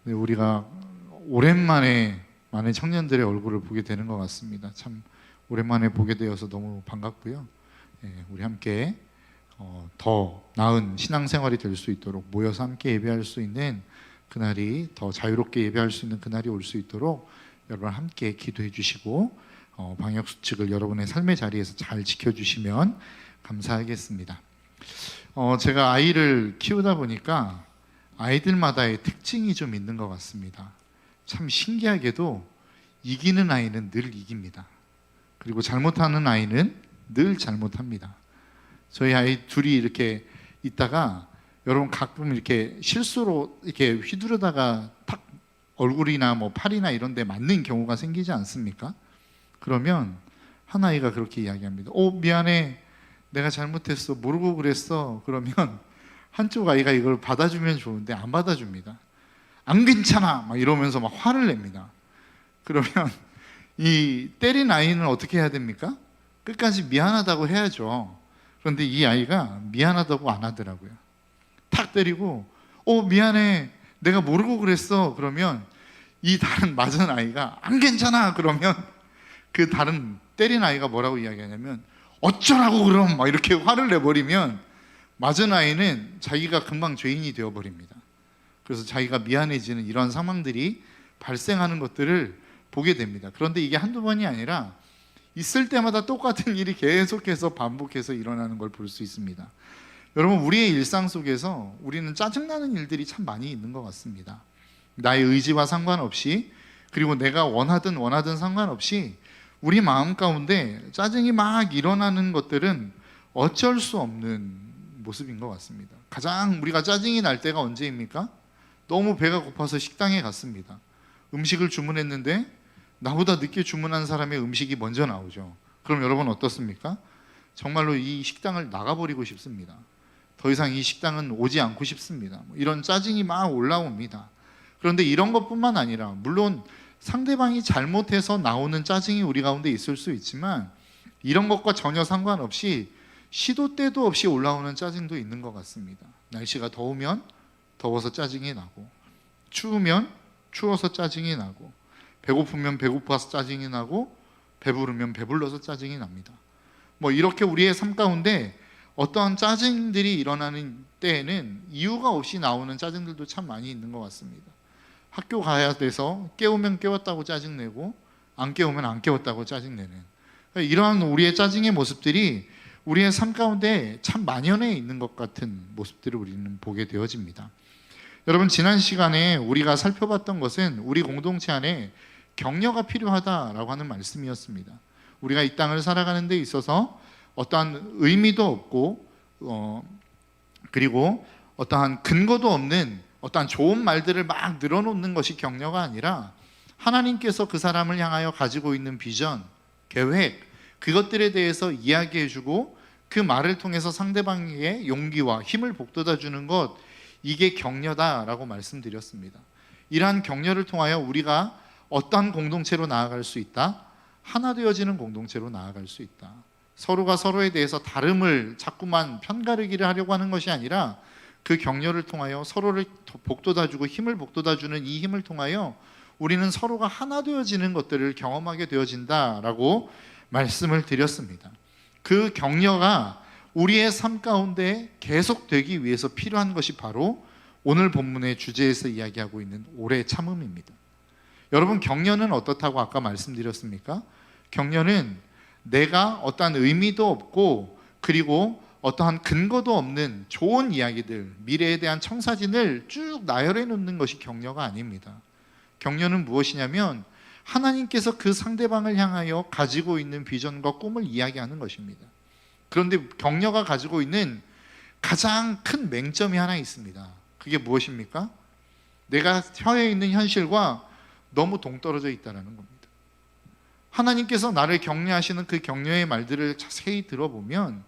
네, 우리가 오랜만에 많은 청년들의 얼굴을 보게 되는 것 같습니다. 참 오랜만에 보게 되어서 너무 반갑고요. 우리 함께 더 나은 신앙생활이 될 수 있도록 모여서 함께 예배할 수 있는 그날이, 더 자유롭게 예배할 수 있는 그날이 올 수 있도록 여러분 함께 기도해 주시고 방역수칙을 여러분의 삶의 자리에서 잘 지켜주시면 감사하겠습니다. 제가 아이를 키우다 보니까 아이들마다의 특징이 좀 있는 것 같습니다. 참 신기하게도 이기는 아이는 늘 이깁니다. 그리고 잘못하는 아이는 늘 잘못합니다. 저희 아이 둘이 이렇게 있다가 여러분 가끔 이렇게 실수로 이렇게 휘두르다가 탁 얼굴이나 뭐 팔이나 이런 데 맞는 경우가 생기지 않습니까? 그러면 한 아이가 그렇게 이야기합니다. 미안해, 내가 잘못했어, 모르고 그랬어. 그러면 한쪽 아이가 이걸 받아주면 좋은데 안 받아줍니다. 안 괜찮아 막 이러면서 막 화를 냅니다. 그러면 이 때린 아이는 어떻게 해야 됩니까? 끝까지 미안하다고 해야죠. 그런데 이 아이가 미안하다고 안 하더라고요. 탁 때리고 미안해, 내가 모르고 그랬어. 그러면 이 다른 맞은 아이가 안 괜찮아 그러면 그 다른 때린 아이가 뭐라고 이야기하냐면 어쩌라고 그럼 막 이렇게 화를 내버리면 맞은 아이는 자기가 금방 죄인이 되어버립니다. 그래서 자기가 미안해지는 이런 상황들이 발생하는 것들을 보게 됩니다. 그런데 이게 한두 번이 아니라 있을 때마다 똑같은 일이 계속해서 반복해서 일어나는 걸 볼 수 있습니다. 여러분, 우리의 일상 속에서 우리는 짜증나는 일들이 참 많이 있는 것 같습니다. 나의 의지와 상관없이, 그리고 내가 원하든 상관없이 우리 마음 가운데 짜증이 막 일어나는 것들은 어쩔 수 없는 모습인 것 같습니다. 가장 우리가 짜증이 날 때가 언제입니까? 너무 배가 고파서 식당에 갔습니다. 음식을 주문했는데 나보다 늦게 주문한 사람의 음식이 먼저 나오죠. 그럼 여러분 어떻습니까? 정말로 이 식당을 나가버리고 싶습니다. 더 이상 이 식당은 오지 않고 싶습니다. 이런 짜증이 막 올라옵니다. 그런데 이런 것뿐만 아니라, 물론 상대방이 잘못해서 나오는 짜증이 우리 가운데 있을 수 있지만 이런 것과 전혀 상관없이 시도 때도 없이 올라오는 짜증도 있는 것 같습니다. 날씨가 더우면 더워서 짜증이 나고, 추우면 추워서 짜증이 나고, 배고프면 배고파서 짜증이 나고, 배부르면 배불러서 짜증이 납니다. 이렇게 우리의 삶 가운데 어떠한 짜증들이 일어나는 때에는 이유가 없이 나오는 짜증들도 참 많이 있는 것 같습니다. 학교 가야 돼서 깨우면 깨웠다고 짜증내고, 안 깨우면 안 깨웠다고 짜증내는, 이러한 우리의 짜증의 모습들이 우리의 삶 가운데 참 만연해 있는 것 같은 모습들을 우리는 보게 되어집니다. 여러분, 지난 시간에 우리가 살펴봤던 것은 우리 공동체 안에 격려가 필요하다라고 하는 말씀이었습니다. 우리가 이 땅을 살아가는 데 있어서 어떠한 의미도 없고 그리고 어떠한 근거도 없는 어떠한 좋은 말들을 막 늘어놓는 것이 격려가 아니라, 하나님께서 그 사람을 향하여 가지고 있는 비전, 계획, 그것들에 대해서 이야기해주고 그 말을 통해서 상대방에게 용기와 힘을 북돋아 주는 것, 이게 격려다라고 말씀드렸습니다. 이러한 격려를 통하여 우리가 어떠한 공동체로 나아갈 수 있다? 하나 되어지는 공동체로 나아갈 수 있다. 서로가 서로에 대해서 다름을 자꾸만 편가르기를 하려고 하는 것이 아니라 그 격려를 통하여 서로를 북돋아주고 힘을 북돋아주는 이 힘을 통하여 우리는 서로가 하나 되어지는 것들을 경험하게 되어진다라고 말씀을 드렸습니다. 그 격려가 우리의 삶 가운데 계속되기 위해서 필요한 것이 바로 오늘 본문의 주제에서 이야기하고 있는 오래 참음입니다. 여러분, 격려는 어떻다고 아까 말씀드렸습니까? 격려는 내가 어떠한 의미도 없고 그리고 어떠한 근거도 없는 좋은 이야기들, 미래에 대한 청사진을 쭉 나열해 놓는 것이 격려가 아닙니다. 격려는 무엇이냐면 하나님께서 그 상대방을 향하여 가지고 있는 비전과 꿈을 이야기하는 것입니다. 그런데 격려가 가지고 있는 가장 큰 맹점이 하나 있습니다. 그게 무엇입니까? 내가 처해 있는 현실과 너무 동떨어져 있다는 겁니다. 하나님께서 나를 격려하시는 그 격려의 말들을 자세히 들어보면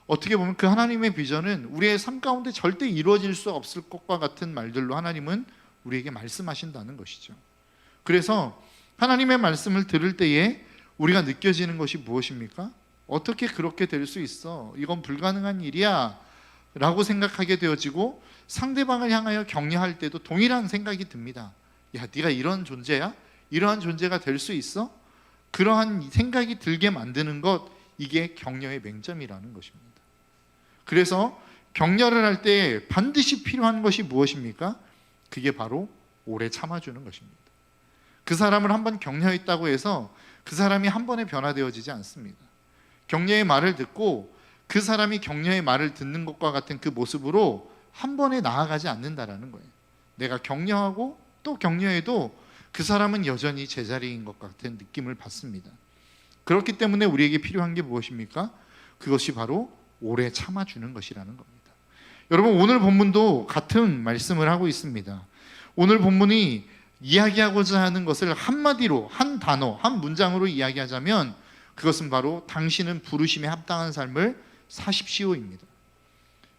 어떻게 보면 그 하나님의 비전은 우리의 삶 가운데 절대 이루어질 수 없을 것과 같은 말들로 하나님은 우리에게 말씀하신다는 것이죠. 그래서 하나님의 말씀을 들을 때에 우리가 느껴지는 것이 무엇입니까? 어떻게 그렇게 될 수 있어? 이건 불가능한 일이야. 라고 생각하게 되어지고 상대방을 향하여 격려할 때도 동일한 생각이 듭니다. 야, 네가 이런 존재야? 이러한 존재가 될 수 있어? 그러한 생각이 들게 만드는 것, 이게 격려의 맹점이라는 것입니다. 그래서 격려를 할 때 반드시 필요한 것이 무엇입니까? 그게 바로 오래 참아주는 것입니다. 그 사람을 한번 격려했다고 해서 그 사람이 한 번에 변화되어지지 않습니다. 격려의 말을 듣고 그 사람이 격려의 말을 듣는 것과 같은 그 모습으로 한 번에 나아가지 않는다라는 거예요. 내가 격려하고 또 격려해도 그 사람은 여전히 제자리인 것 같은 느낌을 받습니다. 그렇기 때문에 우리에게 필요한 게 무엇입니까? 그것이 바로 오래 참아주는 것이라는 겁니다. 여러분, 오늘 본문도 같은 말씀을 하고 있습니다. 오늘 본문이 이야기하고자 하는 것을 한마디로, 한 단어, 한 문장으로 이야기하자면 그것은 바로 당신은 부르심에 합당한 삶을 사십시오입니다.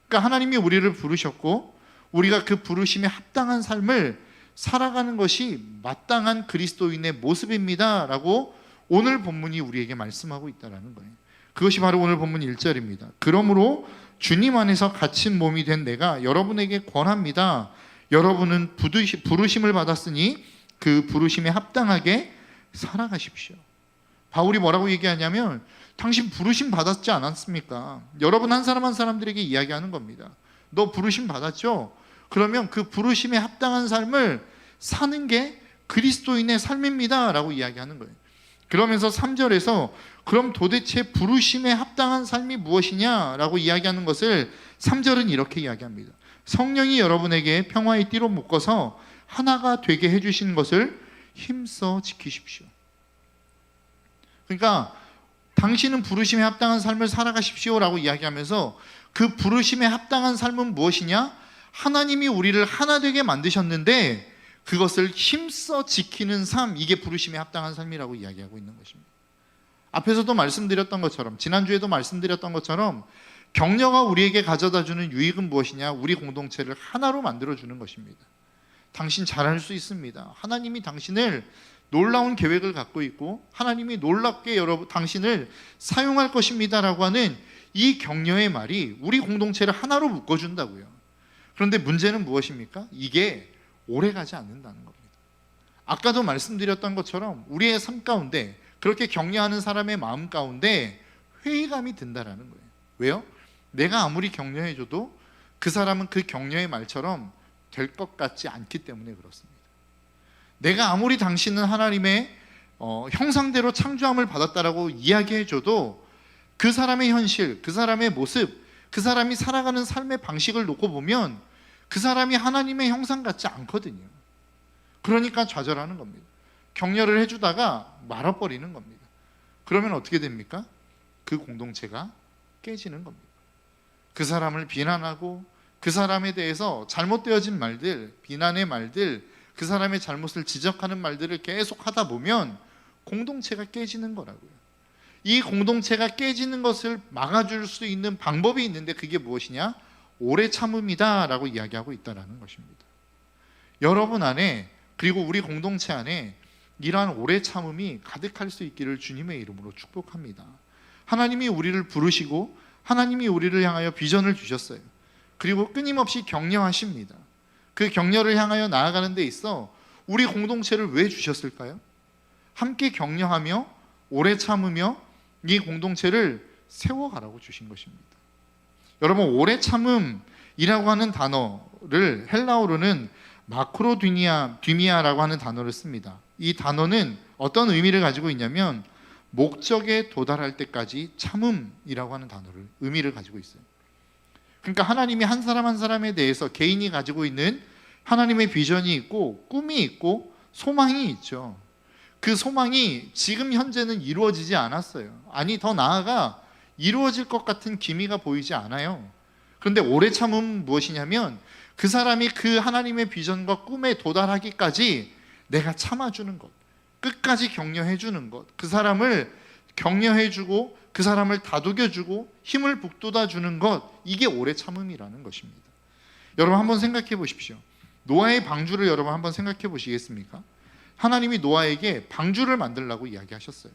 그러니까 하나님이 우리를 부르셨고 우리가 그 부르심에 합당한 삶을 살아가는 것이 마땅한 그리스도인의 모습입니다 라고 오늘 본문이 우리에게 말씀하고 있다는 거예요. 그것이 바로 오늘 본문 1절입니다. 그러므로 주님 안에서 갇힌 몸이 된 내가 여러분에게 권합니다. 여러분은 부르심을 받았으니 그 부르심에 합당하게 살아가십시오. 바울이 뭐라고 얘기하냐면 당신 부르심 받았지 않았습니까? 여러분 한 사람 한 사람들에게 이야기하는 겁니다. 너 부르심 받았죠? 그러면 그 부르심에 합당한 삶을 사는 게 그리스도인의 삶입니다 라고 이야기하는 거예요. 그러면서 3절에서 그럼 도대체 부르심에 합당한 삶이 무엇이냐라고 이야기하는 것을 3절은 이렇게 이야기합니다. 성령이 여러분에게 평화의 띠로 묶어서 하나가 되게 해주신 것을 힘써 지키십시오. 그러니까 당신은 부르심에 합당한 삶을 살아가십시오라고 이야기하면서 그 부르심에 합당한 삶은 무엇이냐? 하나님이 우리를 하나 되게 만드셨는데 그것을 힘써 지키는 삶, 이게 부르심에 합당한 삶이라고 이야기하고 있는 것입니다. 앞에서도 말씀드렸던 것처럼, 지난주에도 말씀드렸던 것처럼 격려가 우리에게 가져다주는 유익은 무엇이냐? 우리 공동체를 하나로 만들어주는 것입니다. 당신 잘할 수 있습니다. 하나님이 당신을 놀라운 계획을 갖고 있고 하나님이 놀랍게 당신을 사용할 것입니다 라고 하는 이 격려의 말이 우리 공동체를 하나로 묶어준다고요. 그런데 문제는 무엇입니까? 이게 오래가지 않는다는 겁니다. 아까도 말씀드렸던 것처럼 우리의 삶 가운데 그렇게 격려하는 사람의 마음 가운데 회의감이 든다라는 거예요. 왜요? 내가 아무리 격려해줘도 그 사람은 그 격려의 말처럼 될 것 같지 않기 때문에 그렇습니다. 내가 아무리 당신은 하나님의 형상대로 창조함을 받았다라고 이야기해줘도 그 사람의 현실, 그 사람의 모습, 그 사람이 살아가는 삶의 방식을 놓고 보면 그 사람이 하나님의 형상 같지 않거든요. 그러니까 좌절하는 겁니다. 격려를 해주다가 말아버리는 겁니다. 그러면 어떻게 됩니까? 그 공동체가 깨지는 겁니다. 그 사람을 비난하고 그 사람에 대해서 잘못되어진 말들, 비난의 말들, 그 사람의 잘못을 지적하는 말들을 계속 하다 보면 공동체가 깨지는 거라고요. 이 공동체가 깨지는 것을 막아줄 수 있는 방법이 있는데 그게 무엇이냐? 오래 참음이다 라고 이야기하고 있다는 것입니다. 여러분 안에 그리고 우리 공동체 안에 이러한 오래 참음이 가득할 수 있기를 주님의 이름으로 축복합니다. 하나님이 우리를 부르시고 하나님이 우리를 향하여 비전을 주셨어요. 그리고 끊임없이 격려하십니다. 그 격려를 향하여 나아가는 데 있어 우리 공동체를 왜 주셨을까요? 함께 격려하며 오래 참으며 이 공동체를 세워가라고 주신 것입니다. 여러분, 오래 참음이라고 하는 단어를 헬라어로는 마크로디미아라고 하는 단어를 씁니다. 이 단어는 어떤 의미를 가지고 있냐면 목적에 도달할 때까지 참음이라고 하는 단어를 의미를 가지고 있어요. 그러니까 하나님이 한 사람 한 사람에 대해서 개인이 가지고 있는 하나님의 비전이 있고 꿈이 있고 소망이 있죠. 그 소망이 지금 현재는 이루어지지 않았어요. 아니, 더 나아가 이루어질 것 같은 기미가 보이지 않아요. 그런데 오래 참음은 무엇이냐면 그 사람이 그 하나님의 비전과 꿈에 도달하기까지 내가 참아주는 것, 끝까지 격려해주는 것, 그 사람을 격려해주고 그 사람을 다독여주고 힘을 북돋아주는 것, 이게 오래 참음이라는 것입니다. 여러분 한번 생각해 보십시오. 노아의 방주를 여러분 한번 생각해 보시겠습니까? 하나님이 노아에게 방주를 만들라고 이야기하셨어요.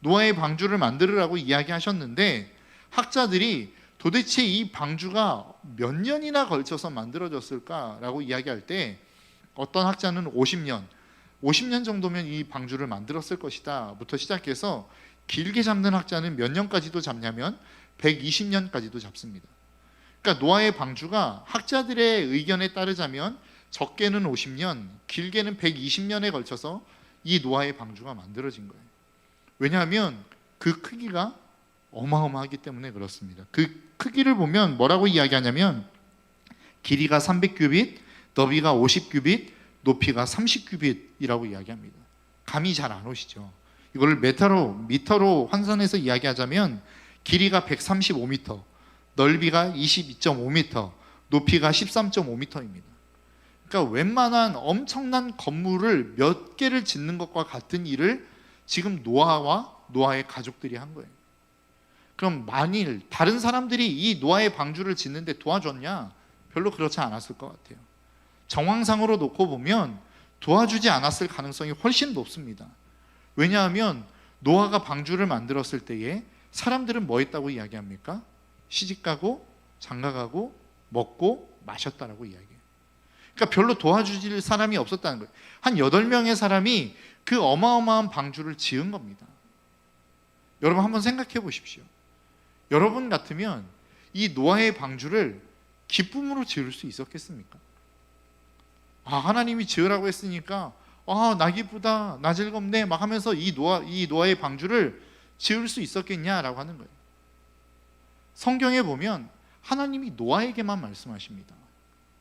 노아의 방주를 만들으라고 이야기하셨는데 학자들이 도대체 이 방주가 몇 년이나 걸쳐서 만들어졌을까라고 이야기할 때 어떤 학자는 50년 정도면 이 방주를 만들었을 것이다 부터 시작해서 길게 잡는 학자는 몇 년까지도 잡냐면 120년까지도 잡습니다. 그러니까 노아의 방주가 학자들의 의견에 따르자면 적게는 50년, 길게는 120년에 걸쳐서 이 노아의 방주가 만들어진 거예요. 왜냐하면 그 크기가 어마어마하기 때문에 그렇습니다. 그 크기를 보면 뭐라고 이야기하냐면 길이가 300규빗, 너비가 50규빗, 높이가 30규빗이라고 이야기합니다. 감이 잘 안 오시죠? 이걸 미터로 환산해서 이야기하자면 길이가 135m, 넓이가 22.5m, 높이가 13.5m입니다. 그러니까 웬만한 엄청난 건물을 몇 개를 짓는 것과 같은 일을 지금 노아와 노아의 가족들이 한 거예요. 그럼 만일 다른 사람들이 이 노아의 방주를 짓는데 도와줬냐? 별로 그렇지 않았을 것 같아요. 정황상으로 놓고 보면 도와주지 않았을 가능성이 훨씬 높습니다. 왜냐하면 노아가 방주를 만들었을 때에 사람들은 뭐 했다고 이야기합니까? 시집가고 장가가고 먹고 마셨다라고 이야기해요. 그러니까 별로 도와주질 사람이 없었다는 거예요. 한 8명의 사람이 그 어마어마한 방주를 지은 겁니다. 여러분 한번 생각해 보십시오. 여러분 같으면 이 노아의 방주를 기쁨으로 지을 수 있었겠습니까? 하나님이 지으라고 했으니까 나 기쁘다, 나 즐겁네 막 하면서 이 노아의 방주를 지을 수 있었겠냐라고 하는 거예요. 성경에 보면 하나님이 노아에게만 말씀하십니다.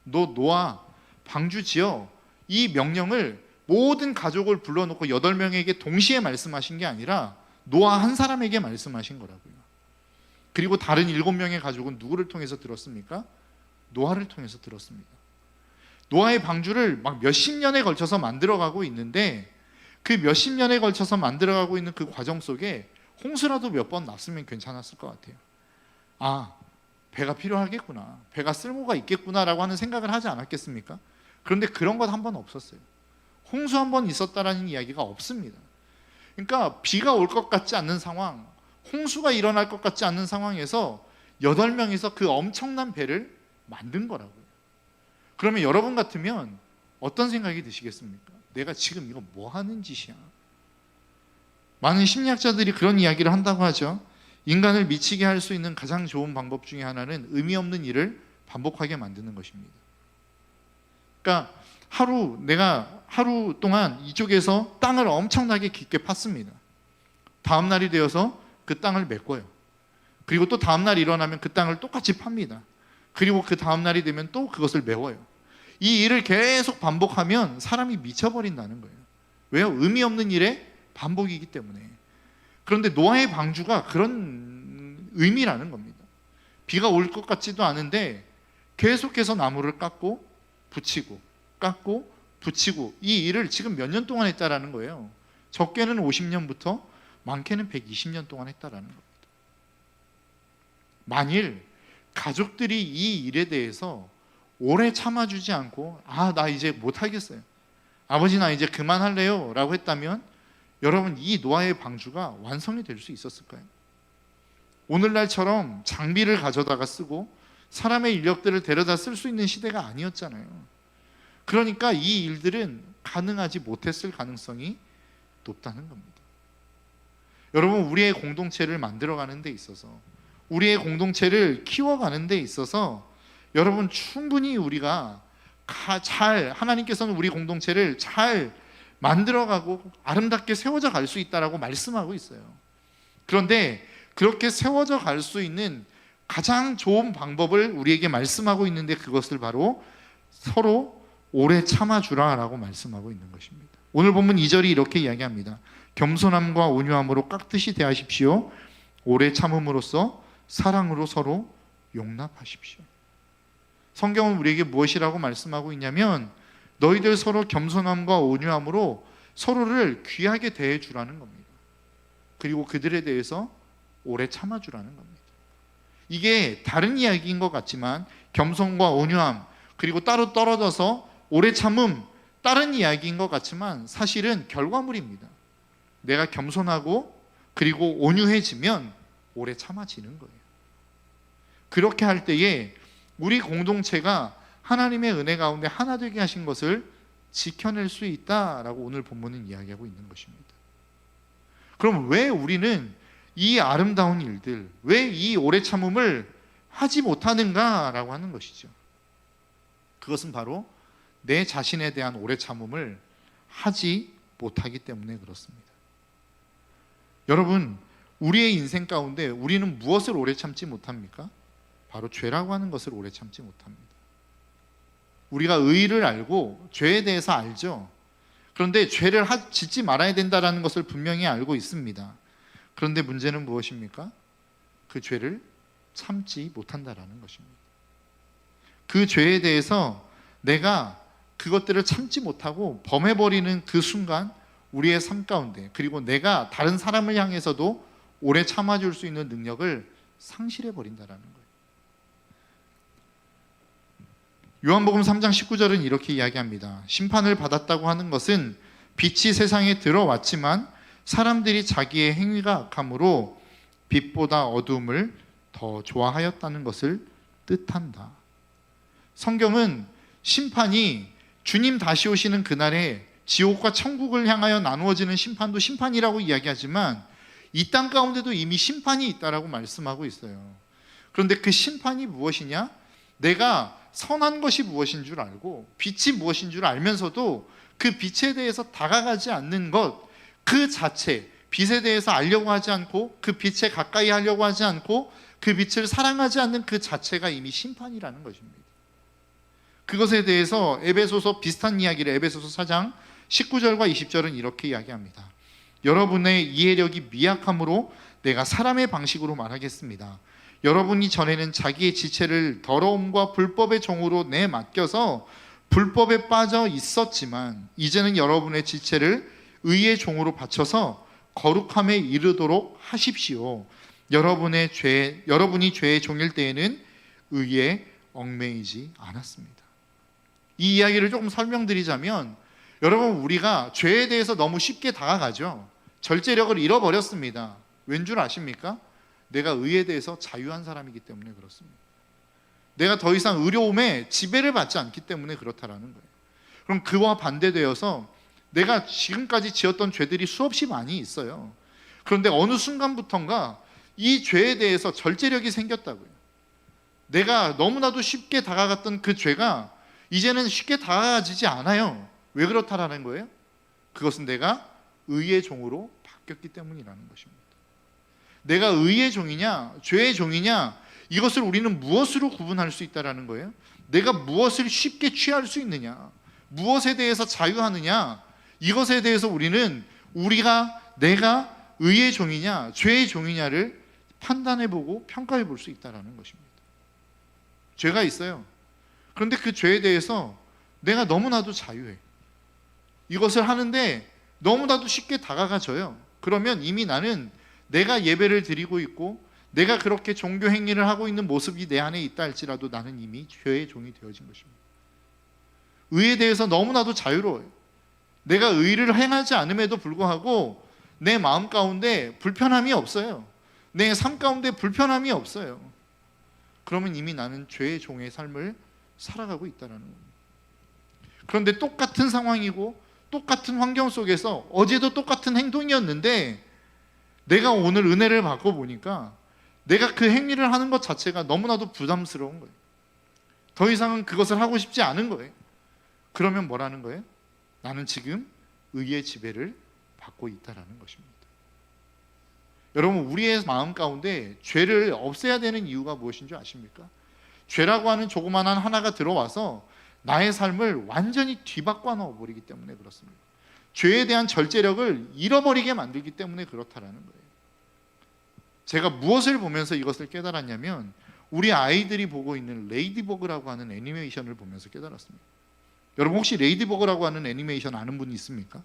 너 노아 방주 지어. 이 명령을 모든 가족을 불러놓고 8명에게 동시에 말씀하신 게 아니라 노아 한 사람에게 말씀하신 거라고요. 그리고 다른 7명의 가족은 누구를 통해서 들었습니까? 노아를 통해서 들었습니다. 노아의 방주를 막 몇십 년에 걸쳐서 만들어가고 있는데 그 몇십 년에 걸쳐서 만들어가고 있는 그 과정 속에 홍수라도 몇 번 났으면 괜찮았을 것 같아요. 배가 필요하겠구나, 배가 쓸모가 있겠구나라고 하는 생각을 하지 않았겠습니까? 그런데 그런 것 한 번 없었어요. 홍수 한 번 있었다라는 이야기가 없습니다. 그러니까 비가 올 것 같지 않는 상황, 홍수가 일어날 것 같지 않는 상황에서 8명이서 그 엄청난 배를 만든 거라고요. 그러면 여러분 같으면 어떤 생각이 드시겠습니까? 내가 지금 이거 뭐 하는 짓이야? 많은 심리학자들이 그런 이야기를 한다고 하죠. 인간을 미치게 할 수 있는 가장 좋은 방법 중에 하나는 의미 없는 일을 반복하게 만드는 것입니다. 그러니까 내가 하루 동안 이쪽에서 땅을 엄청나게 깊게 팠습니다. 다음 날이 되어서 그 땅을 메꿔요. 그리고 또 다음 날 일어나면 그 땅을 똑같이 팝니다. 그리고 그 다음 날이 되면 또 그것을 메워요. 이 일을 계속 반복하면 사람이 미쳐버린다는 거예요. 왜요? 의미 없는 일의 반복이기 때문에. 그런데 노아의 방주가 그런 의미라는 겁니다. 비가 올 것 같지도 않은데 계속해서 나무를 깎고 붙이고 깎고 붙이고 이 일을 지금 몇 년 동안 했다라는 거예요. 적게는 50년부터 많게는 120년 동안 했다라는 겁니다. 만일 가족들이 이 일에 대해서 오래 참아주지 않고 나 이제 못하겠어요, 아버지 나 이제 그만할래요 라고 했다면 여러분 이 노아의 방주가 완성이 될 수 있었을까요? 오늘날처럼 장비를 가져다가 쓰고 사람의 인력들을 데려다 쓸 수 있는 시대가 아니었잖아요. 그러니까 이 일들은 가능하지 못했을 가능성이 높다는 겁니다. 여러분 우리의 공동체를 만들어가는 데 있어서, 우리의 공동체를 키워가는 데 있어서 여러분 충분히 우리가 하나님께서는 우리 공동체를 잘 만들어가고 아름답게 세워져 갈 수 있다라고 말씀하고 있어요. 그런데 그렇게 세워져 갈 수 있는 가장 좋은 방법을 우리에게 말씀하고 있는데 그것을 바로 서로 오래 참아주라라고 말씀하고 있는 것입니다. 오늘 본문 2절이 이렇게 이야기합니다. 겸손함과 온유함으로 깍듯이 대하십시오. 오래 참음으로써 사랑으로 서로 용납하십시오. 성경은 우리에게 무엇이라고 말씀하고 있냐면 너희들 서로 겸손함과 온유함으로 서로를 귀하게 대해주라는 겁니다. 그리고 그들에 대해서 오래 참아주라는 겁니다. 이게 다른 이야기인 것 같지만 겸손과 온유함 그리고 따로 떨어져서 오래 참음 다른 이야기인 것 같지만 사실은 결과물입니다. 내가 겸손하고 그리고 온유해지면 오래 참아지는 거예요. 그렇게 할 때에 우리 공동체가 하나님의 은혜 가운데 하나 되게 하신 것을 지켜낼 수 있다라고 오늘 본문은 이야기하고 있는 것입니다. 그럼 왜 우리는 이 아름다운 일들, 왜 이 오래 참음을 하지 못하는가라고 하는 것이죠. 그것은 바로 내 자신에 대한 오래 참음을 하지 못하기 때문에 그렇습니다. 여러분, 우리의 인생 가운데 우리는 무엇을 오래 참지 못합니까? 바로 죄라고 하는 것을 오래 참지 못합니다. 우리가 의의를 알고 죄에 대해서 알죠. 그런데 죄를 짓지 말아야 된다는 것을 분명히 알고 있습니다. 그런데 문제는 무엇입니까? 그 죄를 참지 못한다는 것입니다. 그 죄에 대해서 내가 그것들을 참지 못하고 범해버리는 그 순간 우리의 삶 가운데, 그리고 내가 다른 사람을 향해서도 오래 참아줄 수 있는 능력을 상실해버린다는 거예요. 요한복음 3장 19절은 이렇게 이야기합니다. 심판을 받았다고 하는 것은 빛이 세상에 들어왔지만 사람들이 자기의 행위가 악함으로 빛보다 어두움을 더 좋아하였다는 것을 뜻한다. 성경은 심판이 주님 다시 오시는 그날에 지옥과 천국을 향하여 나누어지는 심판도 심판이라고 이야기하지만 이 땅 가운데도 이미 심판이 있다라고 말씀하고 있어요. 그런데 그 심판이 무엇이냐? 내가 선한 것이 무엇인 줄 알고 빛이 무엇인 줄 알면서도 그 빛에 대해서 다가가지 않는 것, 그 자체, 빛에 대해서 알려고 하지 않고 그 빛에 가까이 하려고 하지 않고 그 빛을 사랑하지 않는 그 자체가 이미 심판이라는 것입니다. 그것에 대해서 에베소서 비슷한 이야기를 에베소서 4장 19절과 20절은 이렇게 이야기합니다. 여러분의 이해력이 미약함으로 내가 사람의 방식으로 말하겠습니다. 여러분이 전에는 자기의 지체를 더러움과 불법의 종으로 내맡겨서 불법에 빠져 있었지만 이제는 여러분의 지체를 의의 종으로 바쳐서 거룩함에 이르도록 하십시오. 여러분이 죄의 종일 때에는 의에 얽매이지 않았습니다. 이 이야기를 조금 설명드리자면, 여러분, 우리가 죄에 대해서 너무 쉽게 다가가죠. 절제력을 잃어버렸습니다. 왠 줄 아십니까? 내가 의에 대해서 자유한 사람이기 때문에 그렇습니다. 내가 더 이상 의로움에 지배를 받지 않기 때문에 그렇다라는 거예요. 그럼 그와 반대되어서 내가 지금까지 지었던 죄들이 수없이 많이 있어요. 그런데 어느 순간부턴가 이 죄에 대해서 절제력이 생겼다고요. 내가 너무나도 쉽게 다가갔던 그 죄가 이제는 쉽게 다가가지지 않아요. 왜 그렇다라는 거예요? 그것은 내가 의의 종으로 바뀌었기 때문이라는 것입니다. 내가 의의 종이냐 죄의 종이냐, 이것을 우리는 무엇으로 구분할 수 있다라는 거예요? 내가 무엇을 쉽게 취할 수 있느냐, 무엇에 대해서 자유하느냐, 이것에 대해서 우리는 내가 의의 종이냐 죄의 종이냐를 판단해보고 평가해볼 수 있다라는 것입니다. 죄가 있어요. 그런데 그 죄에 대해서 내가 너무나도 자유해. 이것을 하는데 너무나도 쉽게 다가가져요. 그러면 이미 나는 내가 예배를 드리고 있고 내가 그렇게 종교 행위를 하고 있는 모습이 내 안에 있다 할지라도 나는 이미 죄의 종이 되어진 것입니다. 의에 대해서 너무나도 자유로워요. 내가 의를 행하지 않음에도 불구하고 내 마음 가운데 불편함이 없어요. 내 삶 가운데 불편함이 없어요. 그러면 이미 나는 죄의 종의 삶을 살아가고 있다는 겁니다. 그런데 똑같은 상황이고 똑같은 환경 속에서 어제도 똑같은 행동이었는데 내가 오늘 은혜를 받고 보니까 내가 그 행위를 하는 것 자체가 너무나도 부담스러운 거예요. 더 이상은 그것을 하고 싶지 않은 거예요. 그러면 뭐라는 거예요? 나는 지금 의의 지배를 받고 있다는 것입니다. 여러분, 우리의 마음 가운데 죄를 없애야 되는 이유가 무엇인 줄 아십니까? 죄라고 하는 조그만한 하나가 들어와서 나의 삶을 완전히 뒤바꿔 넣어버리기 때문에 그렇습니다. 죄에 대한 절제력을 잃어버리게 만들기 때문에 그렇다라는 거예요. 제가 무엇을 보면서 이것을 깨달았냐면 우리 아이들이 보고 있는 레이디버그라고 하는 애니메이션을 보면서 깨달았습니다. 여러분, 혹시 레이디버그라고 하는 애니메이션 아는 분이 있습니까?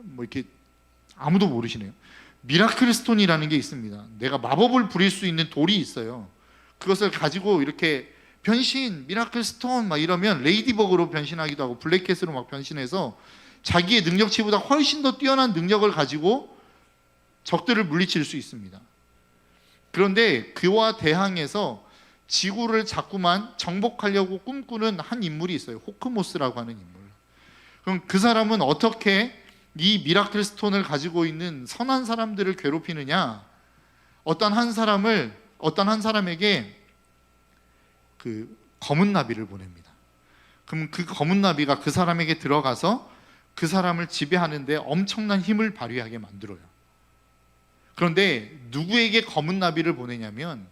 뭐 이렇게 아무도 모르시네요. 미라클 스톤이라는 게 있습니다. 내가 마법을 부릴 수 있는 돌이 있어요. 그것을 가지고 이렇게 변신, 미라클 스톤 막 이러면 레이디버그로 변신하기도 하고 블랙캣으로 막 변신해서 자기의 능력치보다 훨씬 더 뛰어난 능력을 가지고 적들을 물리칠 수 있습니다. 그런데 그와 대항해서 지구를 자꾸만 정복하려고 꿈꾸는 한 인물이 있어요. 호크모스라고 하는 인물. 그럼 그 사람은 어떻게 이 미라클 스톤을 가지고 있는 선한 사람들을 괴롭히느냐? 어떤 한 사람에게 그 검은 나비를 보냅니다. 그럼 그 검은 나비가 그 사람에게 들어가서 그 사람을 지배하는데 엄청난 힘을 발휘하게 만들어요. 그런데 누구에게 검은 나비를 보내냐면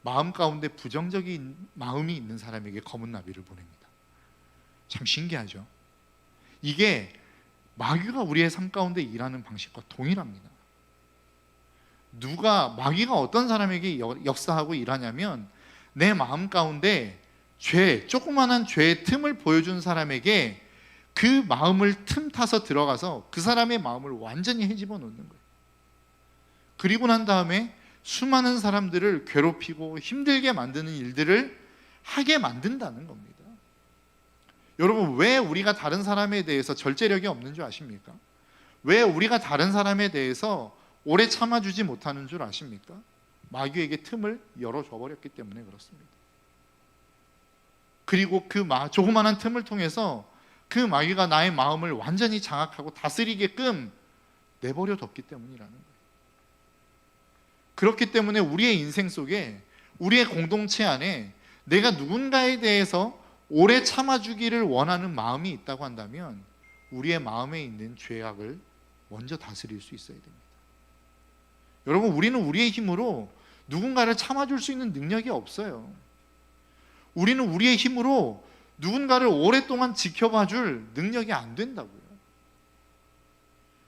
마음 가운데 부정적인 마음이 있는 사람에게 검은 나비를 보냅니다. 참 신기하죠? 이게 마귀가 우리의 삶 가운데 일하는 방식과 동일합니다. 마귀가 어떤 사람에게 역사하고 일하냐면 내 마음 가운데 조그만한 죄의 틈을 보여준 사람에게 그 마음을 틈타서 들어가서 그 사람의 마음을 완전히 헤집어 놓는 거예요. 그리고 난 다음에 수많은 사람들을 괴롭히고 힘들게 만드는 일들을 하게 만든다는 겁니다. 여러분, 왜 우리가 다른 사람에 대해서 절제력이 없는 줄 아십니까? 왜 우리가 다른 사람에 대해서 오래 참아주지 못하는 줄 아십니까? 마귀에게 틈을 열어줘 버렸기 때문에 그렇습니다. 그리고 그 조그마한 틈을 통해서 그 마귀가 나의 마음을 완전히 장악하고 다스리게끔 내버려 뒀기 때문이라는 거예요. 그렇기 때문에 우리의 인생 속에, 우리의 공동체 안에 내가 누군가에 대해서 오래 참아주기를 원하는 마음이 있다고 한다면 우리의 마음에 있는 죄악을 먼저 다스릴 수 있어야 됩니다. 여러분, 우리는 우리의 힘으로 누군가를 참아줄 수 있는 능력이 없어요. 우리는 우리의 힘으로 누군가를 오랫동안 지켜봐줄 능력이 안 된다고요.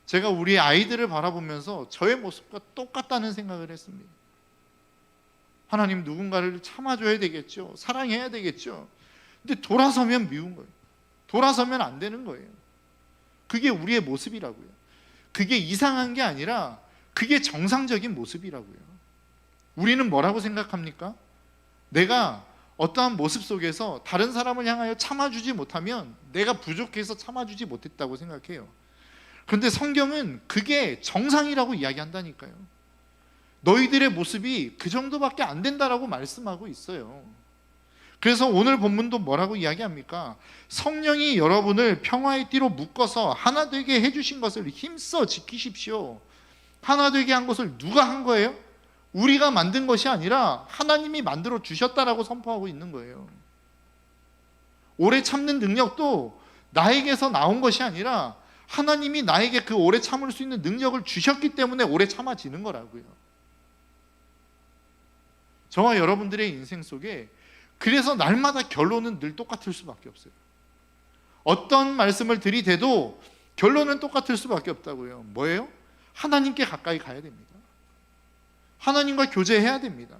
제가 우리 아이들을 바라보면서 저의 모습과 똑같다는 생각을 했습니다. 하나님, 누군가를 참아줘야 되겠죠. 사랑해야 되겠죠. 근데 돌아서면 미운 거예요. 돌아서면 안 되는 거예요. 그게 우리의 모습이라고요. 그게 이상한 게 아니라 그게 정상적인 모습이라고요. 우리는 뭐라고 생각합니까? 내가 어떠한 모습 속에서 다른 사람을 향하여 참아주지 못하면 내가 부족해서 참아주지 못했다고 생각해요. 그런데 성경은 그게 정상이라고 이야기한다니까요. 너희들의 모습이 그 정도밖에 안 된다라고 말씀하고 있어요. 그래서 오늘 본문도 뭐라고 이야기합니까? 성령이 여러분을 평화의 띠로 묶어서 하나 되게 해주신 것을 힘써 지키십시오. 하나 되게 한 것을 누가 한 거예요? 우리가 만든 것이 아니라 하나님이 만들어 주셨다라고 선포하고 있는 거예요. 오래 참는 능력도 나에게서 나온 것이 아니라 하나님이 나에게 그 오래 참을 수 있는 능력을 주셨기 때문에 오래 참아지는 거라고요. 저와 여러분들의 인생 속에 그래서 날마다 결론은 늘 똑같을 수밖에 없어요. 어떤 말씀을 들이대도 결론은 똑같을 수밖에 없다고요. 뭐예요? 하나님께 가까이 가야 됩니다. 하나님과 교제해야 됩니다.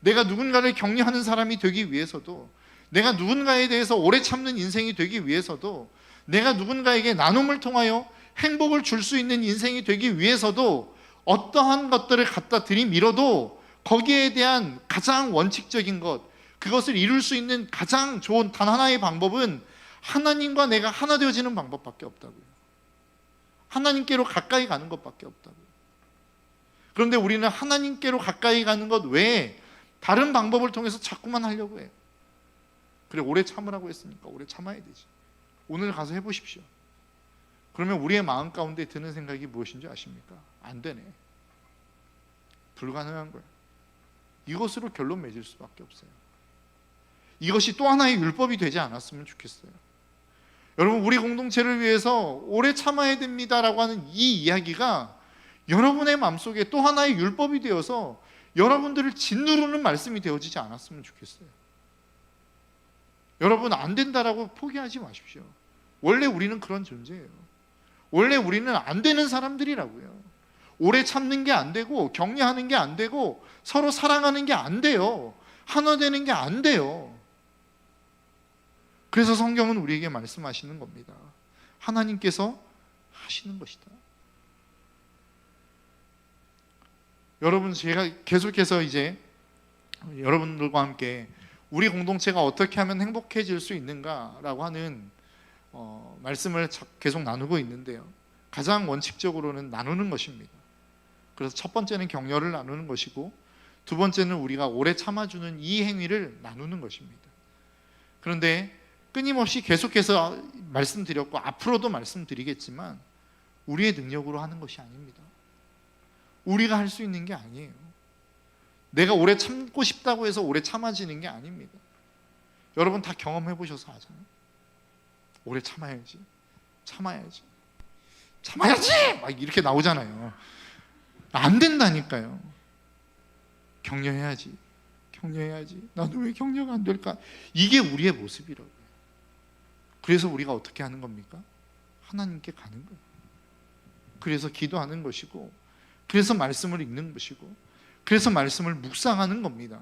내가 누군가를 격려하는 사람이 되기 위해서도, 내가 누군가에 대해서 오래 참는 인생이 되기 위해서도, 내가 누군가에게 나눔을 통하여 행복을 줄 수 있는 인생이 되기 위해서도 어떠한 것들을 갖다 들이밀어도 거기에 대한 가장 원칙적인 것, 그것을 이룰 수 있는 가장 좋은 단 하나의 방법은 하나님과 내가 하나 되어지는 방법밖에 없다고요. 하나님께로 가까이 가는 것밖에 없다고요. 그런데 우리는 하나님께로 가까이 가는 것 외에 다른 방법을 통해서 자꾸만 하려고 해요. 그래, 오래 참으라고 했으니까 오래 참아야 되지. 오늘 가서 해보십시오. 그러면 우리의 마음 가운데 드는 생각이 무엇인지 아십니까? 안 되네. 불가능한 거야. 이것으로 결론 맺을 수밖에 없어요. 이것이 또 하나의 율법이 되지 않았으면 좋겠어요. 여러분, 우리 공동체를 위해서 오래 참아야 됩니다라고 하는 이 이야기가 여러분의 마음속에 또 하나의 율법이 되어서 여러분들을 짓누르는 말씀이 되어지지 않았으면 좋겠어요. 여러분, 안 된다라고 포기하지 마십시오. 원래 우리는 그런 존재예요. 원래 우리는 안 되는 사람들이라고요. 오래 참는 게 안 되고, 격려하는 게 안 되고, 서로 사랑하는 게 안 돼요. 하나 되는 게 안 돼요. 그래서 성경은 우리에게 말씀하시는 겁니다. 하나님께서 하시는 것이다. 여러분, 제가 계속해서 이제 여러분들과 함께 우리 공동체가 어떻게 하면 행복해질 수 있는가라고 하는 말씀을 계속 나누고 있는데요. 가장 원칙적으로는 나누는 것입니다. 그래서 첫 번째는 격려를 나누는 것이고, 두 번째는 우리가 오래 참아주는 이 행위를 나누는 것입니다. 그런데 끊임없이 계속해서 말씀드렸고 앞으로도 말씀드리겠지만 우리의 능력으로 하는 것이 아닙니다. 우리가 할 수 있는 게 아니에요. 내가 오래 참고 싶다고 해서 오래 참아지는 게 아닙니다. 여러분 다 경험해 보셔서 아잖아요. 오래 참아야지, 참아야지, 참아야지 막 이렇게 나오잖아요. 안 된다니까요. 격려해야지, 격려해야지. 나도 왜 격려가 안 될까? 이게 우리의 모습이라고요. 그래서 우리가 어떻게 하는 겁니까? 하나님께 가는 거예요. 그래서 기도하는 것이고, 그래서 말씀을 읽는 것이고, 그래서 말씀을 묵상하는 겁니다.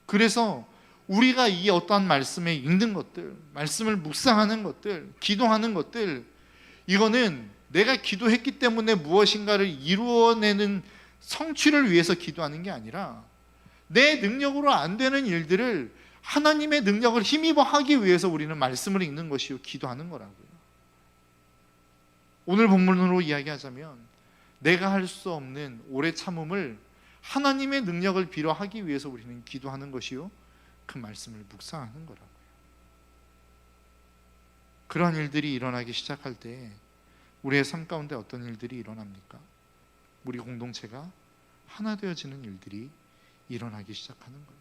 그래서 우리가 이 어떠한 말씀에 읽는 것들, 말씀을 묵상하는 것들, 기도하는 것들, 이거는 내가 기도했기 때문에 무엇인가를 이루어내는 성취를 위해서 기도하는 게 아니라 내 능력으로 안 되는 일들을 하나님의 능력을 힘입어 하기 위해서 우리는 말씀을 읽는 것이요 기도하는 거라고요. 오늘 본문으로 이야기하자면 내가 할 수 없는 오래 참음을 하나님의 능력을 빌어하기 위해서 우리는 기도하는 것이요 그 말씀을 묵상하는 거라고요. 그러한 일들이 일어나기 시작할 때 우리의 삶 가운데 어떤 일들이 일어납니까? 우리 공동체가 하나 되어지는 일들이 일어나기 시작하는 거예요.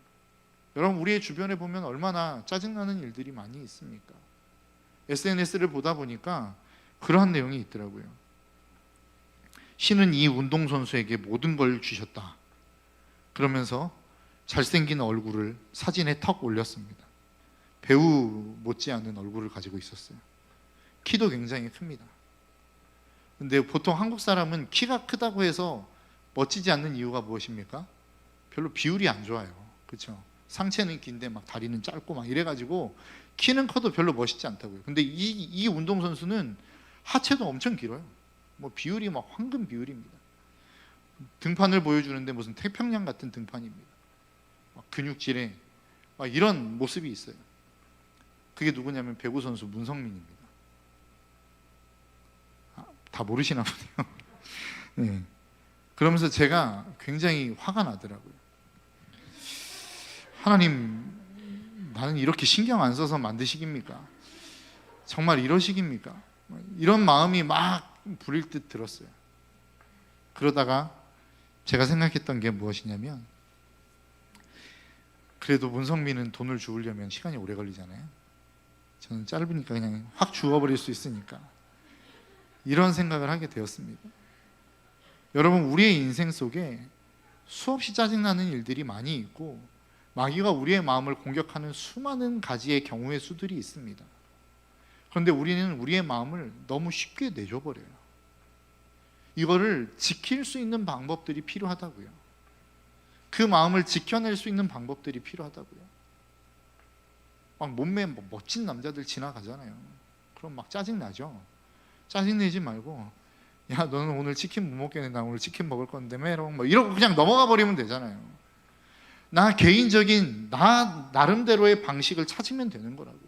여러분 우리의 주변에 보면 얼마나 짜증나는 일들이 많이 있습니까? SNS를 보다 보니까 그러한 내용이 있더라고요. 신은 이 운동선수에게 모든 걸 주셨다. 그러면서 잘생긴 얼굴을 사진에 턱 올렸습니다. 배우 못지않은 얼굴을 가지고 있었어요. 키도 굉장히 큽니다. 근데 보통 한국 사람은 키가 크다고 해서 멋지지 않는 이유가 무엇입니까? 별로 비율이 안 좋아요. 그렇죠? 상체는 긴데 막 다리는 짧고 막 이래가지고 키는 커도 별로 멋있지 않다고요. 근데 이 운동선수는 하체도 엄청 길어요. 뭐 비율이 막 황금 비율입니다. 등판을 보여주는데 무슨 태평양 같은 등판입니다. 막 근육질에 막 이런 모습이 있어요. 그게 누구냐면 배구 선수 문성민입니다. 다 모르시나 보네요. 네. 그러면서 제가 굉장히 화가 나더라고요. 하나님, 나는 이렇게 신경 안 써서 만드시깁니까? 정말 이러시깁니까? 이런 마음이 막 부릴 듯 들었어요. 그러다가 제가 생각했던 게 무엇이냐면, 그래도 문성민은 돈을 주우려면 시간이 오래 걸리잖아요. 저는 짧으니까 그냥 확 주워버릴 수 있으니까 이런 생각을 하게 되었습니다. 여러분 우리의 인생 속에 수없이 짜증나는 일들이 많이 있고 마귀가 우리의 마음을 공격하는 수많은 가지의 경우의 수들이 있습니다. 그런데 우리는 우리의 마음을 너무 쉽게 내줘버려요. 이거를 지킬 수 있는 방법들이 필요하다고요. 그 마음을 지켜낼 수 있는 방법들이 필요하다고요. 막 몸매 멋진 남자들 지나가잖아요. 그럼 막 짜증나죠. 짜증내지 말고 야 너는 오늘 치킨 못 먹겠네. 나 오늘 치킨 먹을 건데 뭐 이러고 그냥 넘어가 버리면 되잖아요. 나 개인적인 나 나름대로의 방식을 찾으면 되는 거라고요.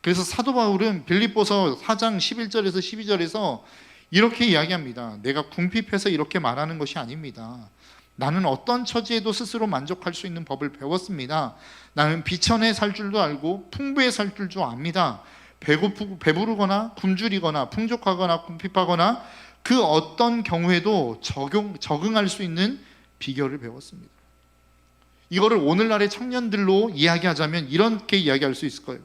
그래서 사도 바울은 빌립보서 4장 11절에서 12절에서 이렇게 이야기합니다. 내가 궁핍해서 이렇게 말하는 것이 아닙니다. 나는 어떤 처지에도 스스로 만족할 수 있는 법을 배웠습니다. 나는 비천에 살 줄도 알고 풍부에 살 줄도 압니다. 배부르거나 굶주리거나 풍족하거나 궁핍하거나 그 어떤 경우에도 적응할 수 있는 비결을 배웠습니다. 이거를 오늘날의 청년들로 이야기하자면 이렇게 이야기할 수 있을 거예요.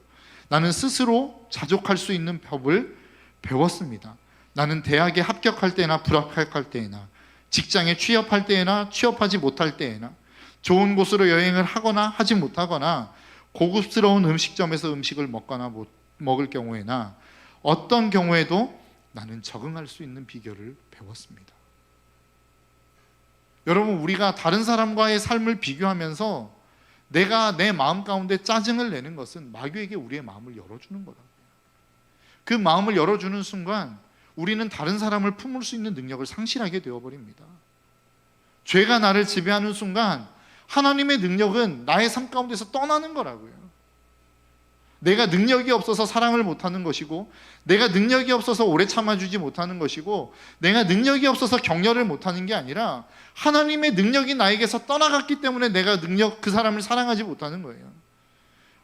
나는 스스로 자족할 수 있는 법을 배웠습니다. 나는 대학에 합격할 때나 불합격할 때나 직장에 취업할 때나 취업하지 못할 때나 좋은 곳으로 여행을 하거나 하지 못하거나 고급스러운 음식점에서 음식을 먹거나 먹을 경우에나 어떤 경우에도 나는 적응할 수 있는 비결을 배웠습니다. 여러분 우리가 다른 사람과의 삶을 비교하면서 내가 내 마음 가운데 짜증을 내는 것은 마귀에게 우리의 마음을 열어주는 거라고요. 그 마음을 열어주는 순간 우리는 다른 사람을 품을 수 있는 능력을 상실하게 되어버립니다. 죄가 나를 지배하는 순간 하나님의 능력은 나의 삶 가운데서 떠나는 거라고요. 내가 능력이 없어서 사랑을 못하는 것이고, 내가 능력이 없어서 오래 참아주지 못하는 것이고, 내가 능력이 없어서 격려를 못하는 게 아니라 하나님의 능력이 나에게서 떠나갔기 때문에 내가 그 사람을 사랑하지 못하는 거예요.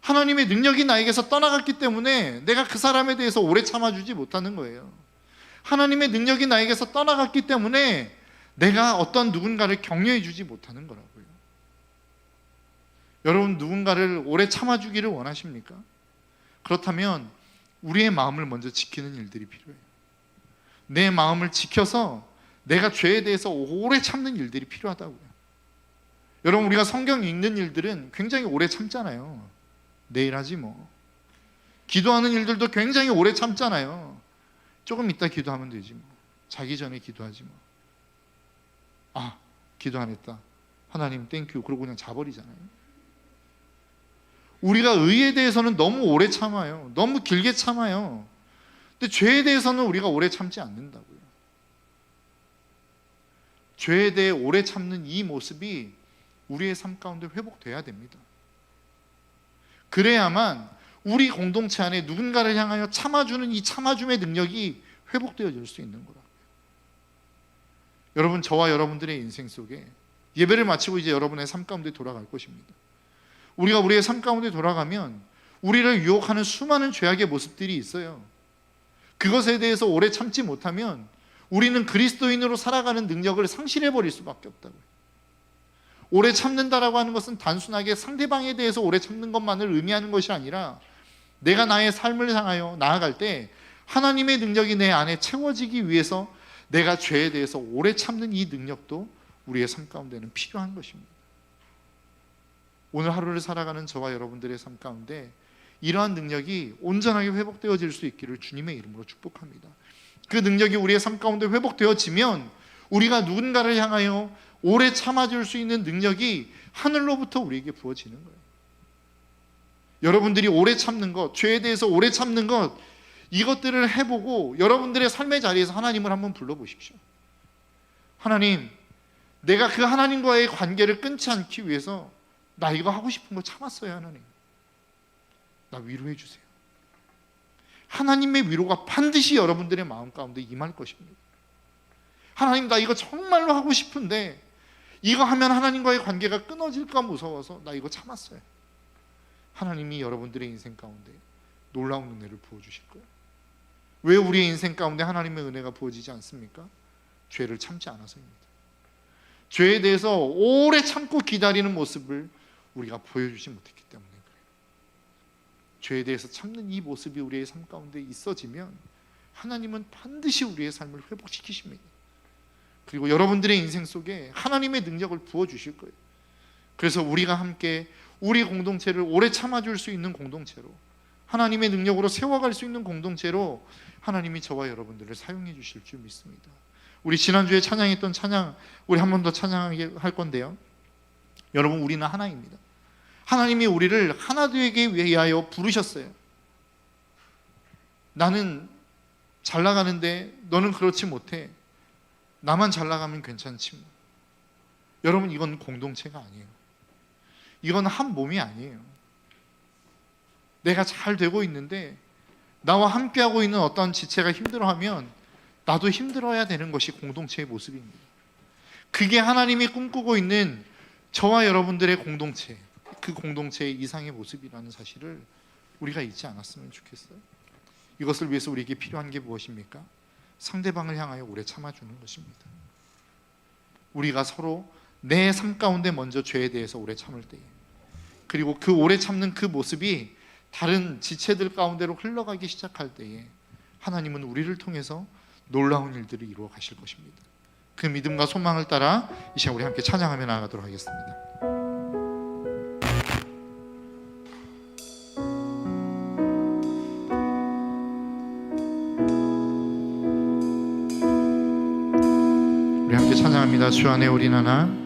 하나님의 능력이 나에게서 떠나갔기 때문에 내가 그 사람에 대해서 오래 참아주지 못하는 거예요. 하나님의 능력이 나에게서 떠나갔기 때문에 내가 어떤 누군가를 격려해 주지 못하는 거라고요. 여러분, 누군가를 오래 참아주기를 원하십니까? 그렇다면 우리의 마음을 먼저 지키는 일들이 필요해요. 내 마음을 지켜서 내가 죄에 대해서 오래 참는 일들이 필요하다고요. 여러분, 우리가 성경 읽는 일들은 굉장히 오래 참잖아요. 내일 하지 뭐. 기도하는 일들도 굉장히 오래 참잖아요. 조금 이따 기도하면 되지 뭐. 자기 전에 기도하지 뭐. 아, 기도 안 했다. 하나님 땡큐. 그러고 그냥 자버리잖아요. 우리가 의에 대해서는 너무 오래 참아요. 너무 길게 참아요. 근데 죄에 대해서는 우리가 오래 참지 않는다고요. 죄에 대해 오래 참는 이 모습이 우리의 삶 가운데 회복돼야 됩니다. 그래야만 우리 공동체 안에 누군가를 향하여 참아주는 이 참아줌의 능력이 회복되어질 수 있는 거라고요. 여러분, 저와 여러분들의 인생 속에 예배를 마치고 이제 여러분의 삶 가운데 돌아갈 것입니다. 우리가 우리의 삶 가운데 돌아가면 우리를 유혹하는 수많은 죄악의 모습들이 있어요. 그것에 대해서 오래 참지 못하면 우리는 그리스도인으로 살아가는 능력을 상실해버릴 수밖에 없다고요. 오래 참는다라고 하는 것은 단순하게 상대방에 대해서 오래 참는 것만을 의미하는 것이 아니라 내가 나의 삶을 향하여 나아갈 때 하나님의 능력이 내 안에 채워지기 위해서 내가 죄에 대해서 오래 참는 이 능력도 우리의 삶 가운데는 필요한 것입니다. 오늘 하루를 살아가는 저와 여러분들의 삶 가운데 이러한 능력이 온전하게 회복되어질 수 있기를 주님의 이름으로 축복합니다. 그 능력이 우리의 삶 가운데 회복되어지면 우리가 누군가를 향하여 오래 참아줄 수 있는 능력이 하늘로부터 우리에게 부어지는 거예요. 여러분들이 오래 참는 것, 죄에 대해서 오래 참는 것, 이것들을 해보고 여러분들의 삶의 자리에서 하나님을 한번 불러보십시오. 하나님, 내가 그 하나님과의 관계를 끊지 않기 위해서 나 이거 하고 싶은 거 참았어요. 하나님, 나 위로해 주세요. 하나님의 위로가 반드시 여러분들의 마음 가운데 임할 것입니다. 하나님, 나 이거 정말로 하고 싶은데 이거 하면 하나님과의 관계가 끊어질까 무서워서 나 이거 참았어요. 하나님이 여러분들의 인생 가운데 놀라운 은혜를 부어주실 거예요. 왜 우리의 인생 가운데 하나님의 은혜가 부어지지 않습니까? 죄를 참지 않아서입니다. 죄에 대해서 오래 참고 기다리는 모습을 우리가 보여주지 못했기 때문에 그래요. 죄에 대해서 참는 이 모습이 우리의 삶 가운데 있어지면 하나님은 반드시 우리의 삶을 회복시키십니다. 그리고 여러분들의 인생 속에 하나님의 능력을 부어주실 거예요. 그래서 우리가 함께 우리 공동체를 오래 참아줄 수 있는 공동체로, 하나님의 능력으로 세워갈 수 있는 공동체로 하나님이 저와 여러분들을 사용해 주실 줄 믿습니다. 우리 지난주에 찬양했던 찬양, 우리 한 번 더 찬양하게 할 건데요. 여러분, 우리는 하나입니다. 하나님이 우리를 하나 되기 위하여 부르셨어요. 나는 잘 나가는데 너는 그렇지 못해. 나만 잘 나가면 괜찮지 뭐. 여러분, 이건 공동체가 아니에요. 이건 한 몸이 아니에요. 내가 잘 되고 있는데 나와 함께하고 있는 어떤 지체가 힘들어하면 나도 힘들어야 되는 것이 공동체의 모습입니다. 그게 하나님이 꿈꾸고 있는 저와 여러분들의 공동체, 그 공동체의 이상의 모습이라는 사실을 우리가 잊지 않았으면 좋겠어요. 이것을 위해서 우리에게 필요한 게 무엇입니까? 상대방을 향하여 오래 참아주는 것입니다. 우리가 서로 내 삶 가운데 먼저 죄에 대해서 오래 참을 때에, 그리고 그 오래 참는 그 모습이 다른 지체들 가운데로 흘러가기 시작할 때에 하나님은 우리를 통해서 놀라운 일들을 이루어 가실 것입니다. 그 믿음과 소망을 따라 이 시간 우리 함께 찬양하며 나아가도록 하겠습니다. 우리 함께 찬양합니다. 주 안에 우리 나나